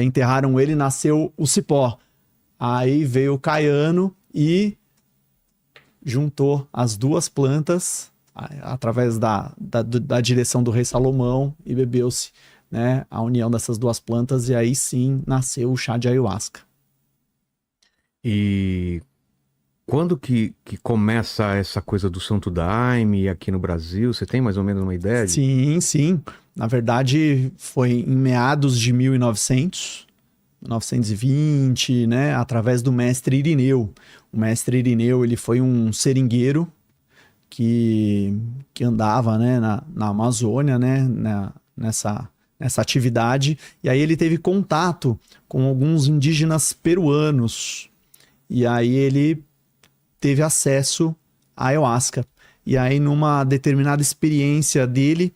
enterraram ele, nasceu o cipó. Aí veio o Caiano e juntou as duas plantas através da direção do rei Salomão e bebeu-se, né, a união dessas duas plantas e aí sim nasceu o chá de ayahuasca. E quando que começa essa coisa do Santo Daime aqui no Brasil? Você tem mais ou menos uma ideia? Sim, sim. Na verdade, foi em meados de 1920, né, através do mestre Irineu. O mestre Irineu, ele foi um seringueiro que andava, né, na Amazônia, né, nessa atividade, e aí ele teve contato com alguns indígenas peruanos, e aí ele teve acesso à ayahuasca. E aí, numa determinada experiência dele,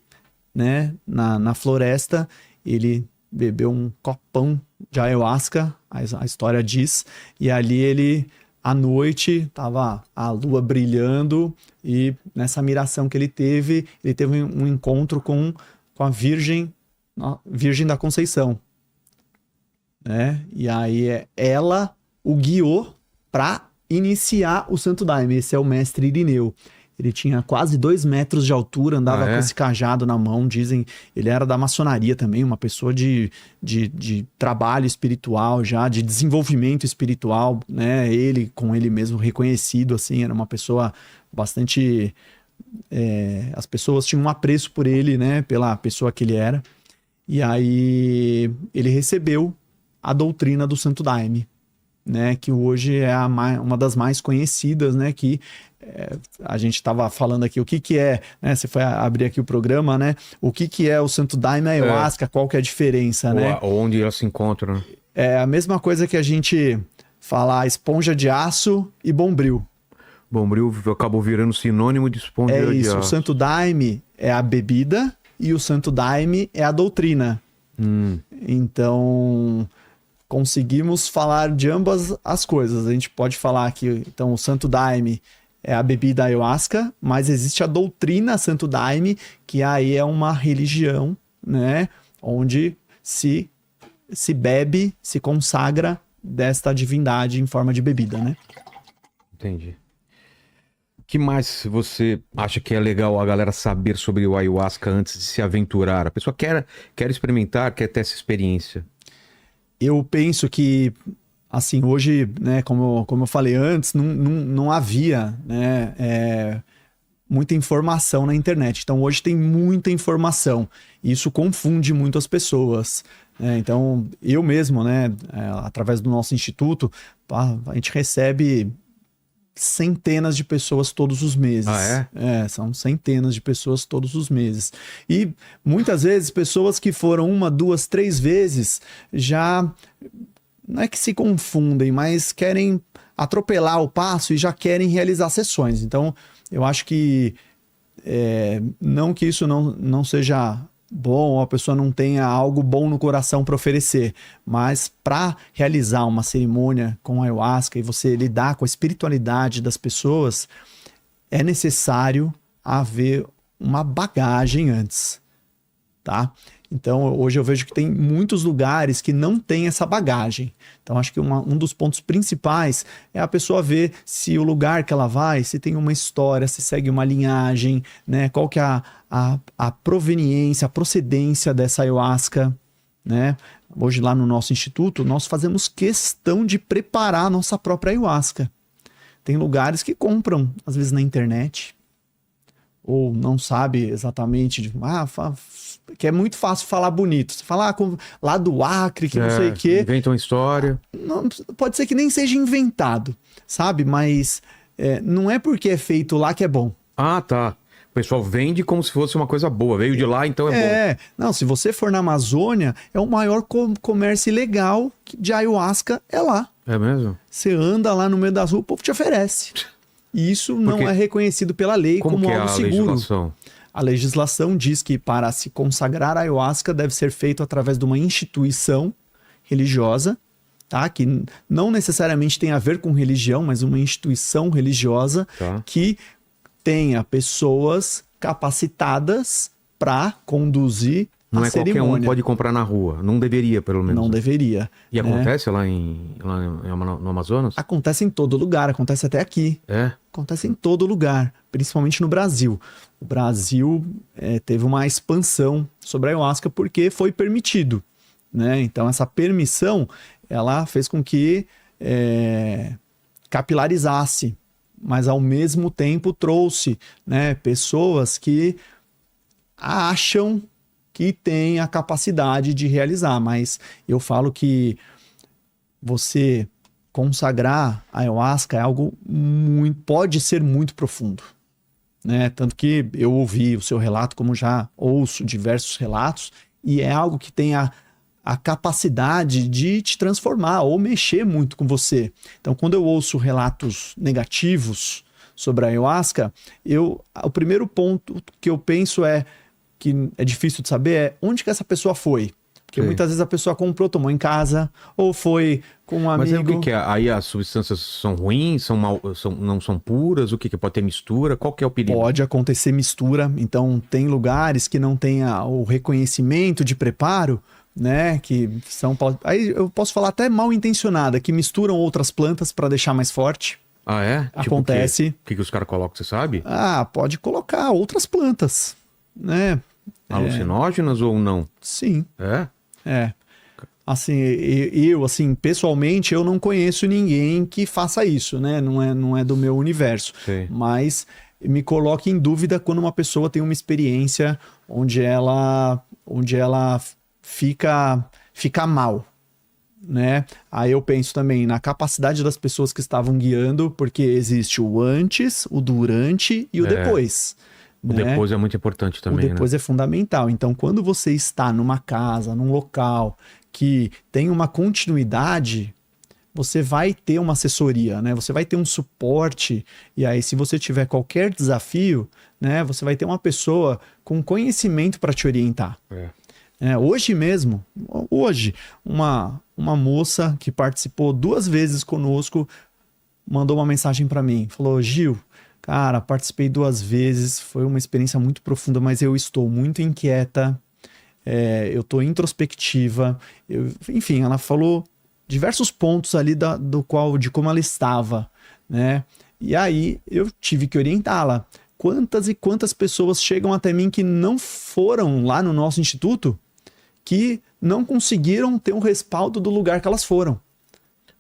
né, na floresta, ele bebeu um copão de ayahuasca, a história diz, e ali ele, à noite, tava a lua brilhando, e nessa miração que ele teve um encontro com a Virgem da Conceição, né? E aí ela o guiou para iniciar o Santo Daime. Esse é o mestre Irineu. Ele tinha quase 2 metros de altura, andava com esse cajado na mão, dizem. Ele era da maçonaria também, uma pessoa de trabalho espiritual já, de desenvolvimento espiritual, né? Ele, com ele mesmo reconhecido, assim, era uma pessoa bastante... as pessoas tinham um apreço por ele, né? Pela pessoa que ele era. E aí ele recebeu a doutrina do Santo Daime, né, que hoje é uma das mais conhecidas, né, que a gente estava falando aqui, o que é, né, você foi abrir aqui o programa, né, o que é o Santo Daime e a ayahuasca, qual que é a diferença, né? Onde elas se encontram. É a mesma coisa que a gente falar esponja de aço e bombril. Bombril acabou virando sinônimo de esponja de aço. É isso, o Santo Daime é a bebida e o Santo Daime é a doutrina. Então... conseguimos falar de ambas as coisas. A gente pode falar que então, o Santo Daime é a bebida ayahuasca, mas existe a doutrina Santo Daime, que aí é uma religião, né, onde se bebe, se consagra desta divindade em forma de bebida, né? Entendi. O que mais você acha que é legal a galera saber sobre o ayahuasca antes de se aventurar? A pessoa quer experimentar, quer ter essa experiência. Eu penso que, assim, hoje, né, como eu falei antes, não havia, né, muita informação na internet. Então, hoje tem muita informação. E isso confunde muito as pessoas. Então, eu mesmo, né, através do nosso instituto, a gente recebe centenas de pessoas todos os meses. São centenas de pessoas todos os meses. E muitas vezes pessoas que foram 1, 2, 3 vezes já não é que se confundem, mas querem atropelar o passo e já querem realizar sessões. Então, eu acho que não que isso não seja bom, ou a pessoa não tenha algo bom no coração para oferecer, mas para realizar uma cerimônia com ayahuasca e você lidar com a espiritualidade das pessoas, é necessário haver uma bagagem antes, tá? Então, hoje eu vejo que tem muitos lugares que não tem essa bagagem. Então, acho que um dos pontos principais é a pessoa ver se o lugar que ela vai, se tem uma história, se segue uma linhagem, né? Qual que é a proveniência, a procedência dessa ayahuasca, né? Hoje lá no nosso instituto, nós fazemos questão de preparar a nossa própria ayahuasca. Tem lugares que compram, às vezes na internet, ou não sabe exatamente, que é muito fácil falar bonito. Você fala lá do Acre, que não sei o quê. Inventa uma história. Não, pode ser que nem seja inventado, sabe? Mas não é porque é feito lá que é bom. Ah, tá. O pessoal vende como se fosse uma coisa boa. Veio de lá, então é bom. Não, se você for na Amazônia, é o maior comércio ilegal de ayahuasca é lá. É mesmo? Você anda lá no meio das ruas, o povo te oferece. E isso não é reconhecido pela lei como algo seguro. Legislação? A legislação diz que para se consagrar a ayahuasca deve ser feito através de uma instituição religiosa, tá? Que não necessariamente tem a ver com religião, mas uma instituição religiosa que tenha pessoas capacitadas para conduzir Não a é qualquer um cerimônia. pode comprar na rua. Não deveria, pelo menos. Não deveria. E né? acontece lá no Amazonas? Acontece em todo lugar, acontece até aqui. É? Acontece em todo lugar, principalmente no Brasil. O Brasil teve uma expansão sobre a ayahuasca porque foi permitido, né? Então essa permissão, ela fez com que capilarizasse, mas ao mesmo tempo trouxe, né, pessoas que acham que têm a capacidade de realizar, mas eu falo que você consagrar a ayahuasca é algo pode ser muito profundo, né? Tanto que eu ouvi o seu relato, como já ouço diversos relatos, e é algo que tem a capacidade de te transformar ou mexer muito com você. Então, quando eu ouço relatos negativos sobre a ayahuasca, o primeiro ponto que eu penso que é difícil de saber onde que essa pessoa foi. Porque muitas vezes a pessoa comprou, tomou em casa, ou foi com um amigo. Mas aí o que é? Aí as substâncias são ruins, não são puras? O que pode ter mistura? Qual que é o perigo? Pode acontecer mistura. Então, tem lugares que não tem o reconhecimento de preparo, né? Que são. Aí eu posso falar até mal intencionada, que misturam outras plantas para deixar mais forte. Ah, é? Acontece. Tipo o que os caras colocam, você sabe? Pode colocar outras plantas, né? Alucinógenas ou não? Sim. É? Assim, assim, pessoalmente, eu não conheço ninguém que faça isso, né? Não é do meu universo. Sim. Mas me coloca em dúvida quando uma pessoa tem uma experiência onde ela fica mal, né? Aí eu penso também na capacidade das pessoas que estavam guiando, porque existe o antes, o durante e o depois. O depois é muito importante também, O depois é fundamental. Então, quando você está numa casa, num local que tem uma continuidade, você vai ter uma assessoria, né? Você vai ter um suporte. E aí, se você tiver qualquer desafio, né? Você vai ter uma pessoa com conhecimento para te orientar. Hoje mesmo, uma moça que participou 2 vezes conosco mandou uma mensagem para mim. Falou, Gil, cara, participei 2 vezes, foi uma experiência muito profunda, mas eu estou muito inquieta, eu estou introspectiva. Enfim, ela falou diversos pontos ali de como ela estava, né? E aí eu tive que orientá-la. Quantas e quantas pessoas chegam até mim que não foram lá no nosso instituto, que não conseguiram ter um respaldo do lugar que elas foram.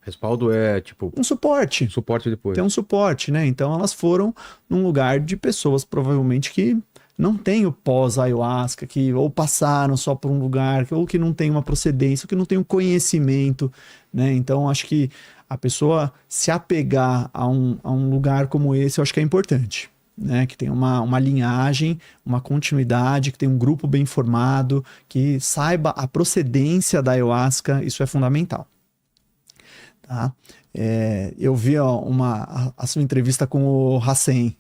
Respaldo é tipo... Um suporte. Suporte depois. Tem um suporte, né? Então elas foram num lugar de pessoas provavelmente que não tem o pós-ayahuasca, que ou passaram só por um lugar, ou que não tem uma procedência, ou que não tem um conhecimento, né? Então acho que a pessoa se apegar a um lugar como esse, eu acho que é importante, né? Que tem uma linhagem, uma continuidade, que tem um grupo bem formado, que saiba a procedência da ayahuasca, isso é fundamental. Tá? Eu vi a sua entrevista com o Hassen,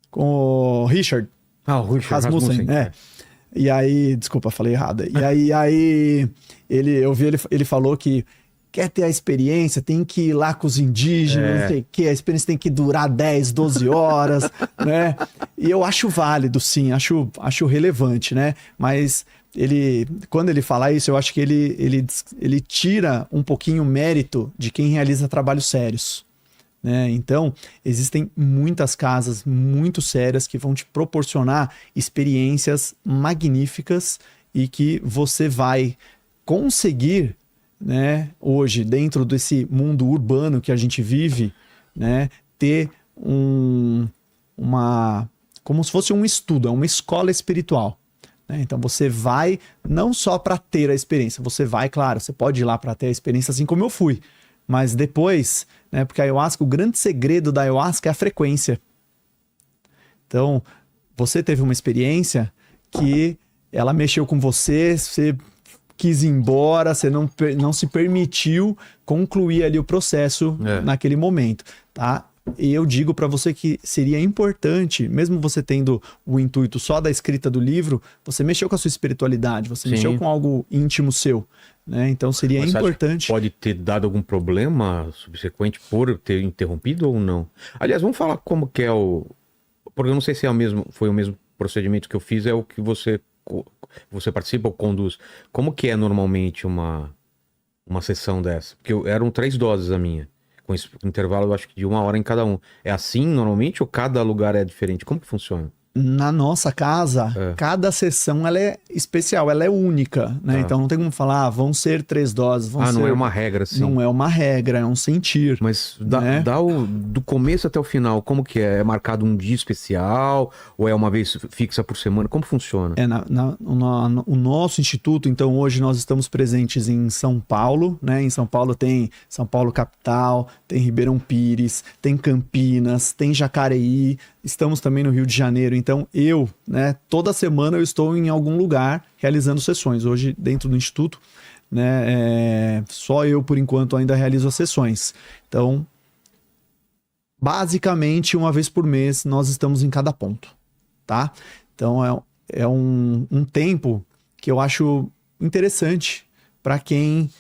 com o Richard. O Richard Rasmussen. E aí, desculpa, falei errado. E aí ele falou que quer ter a experiência, tem que ir lá com os indígenas, não sei o quê, a experiência tem que durar 10, 12 horas, né? E eu acho válido, sim, acho relevante, né? Mas quando ele fala isso, eu acho que ele tira um pouquinho o mérito de quem realiza trabalhos sérios, né? Então, existem muitas casas muito sérias que vão te proporcionar experiências magníficas e que você vai conseguir, né, hoje, dentro desse mundo urbano que a gente vive, né, ter como se fosse um estudo, uma escola espiritual. Então você vai não só para ter a experiência, você vai, claro, você pode ir lá para ter a experiência assim como eu fui, mas depois, né, porque a ayahuasca, o grande segredo da ayahuasca é a frequência. Então, você teve uma experiência que ela mexeu com você quis ir embora, você não se permitiu concluir ali o processo naquele momento, tá? E eu digo para você que seria importante, mesmo você tendo o intuito só da escrita do livro, você mexeu com a sua espiritualidade, você mexeu com algo íntimo seu, né? Então seria importante. Pode ter dado algum problema subsequente por ter interrompido ou não? Aliás, vamos falar como que é porque eu não sei se foi o mesmo procedimento que eu fiz, é o que você você participa ou conduz. Como que é normalmente uma sessão dessa? Porque eram 3 doses a minha. Com esse intervalo, eu acho que de 1 hora em cada um. É assim normalmente ou cada lugar é diferente? Como que funciona? Na nossa casa, cada sessão ela é especial, ela é única, né? Tá. Então não tem como falar, vão ser 3 doses, vão ser... Não é uma regra, assim. Não é uma regra, é um sentir. Mas né? do começo até o final, como que é? É marcado um dia especial? Ou é uma vez fixa por semana? Como funciona? O nosso instituto, então hoje nós estamos presentes em São Paulo, né? Em São Paulo tem São Paulo capital, tem Ribeirão Pires, tem Campinas, tem Jacareí, estamos também no Rio de Janeiro. Então né? Toda semana eu estou em algum lugar realizando sessões. Hoje dentro do instituto, né? Só eu por enquanto ainda realizo as sessões. Então, basicamente uma vez por mês nós estamos em cada ponto, tá? Então é um tempo que eu acho interessante para quem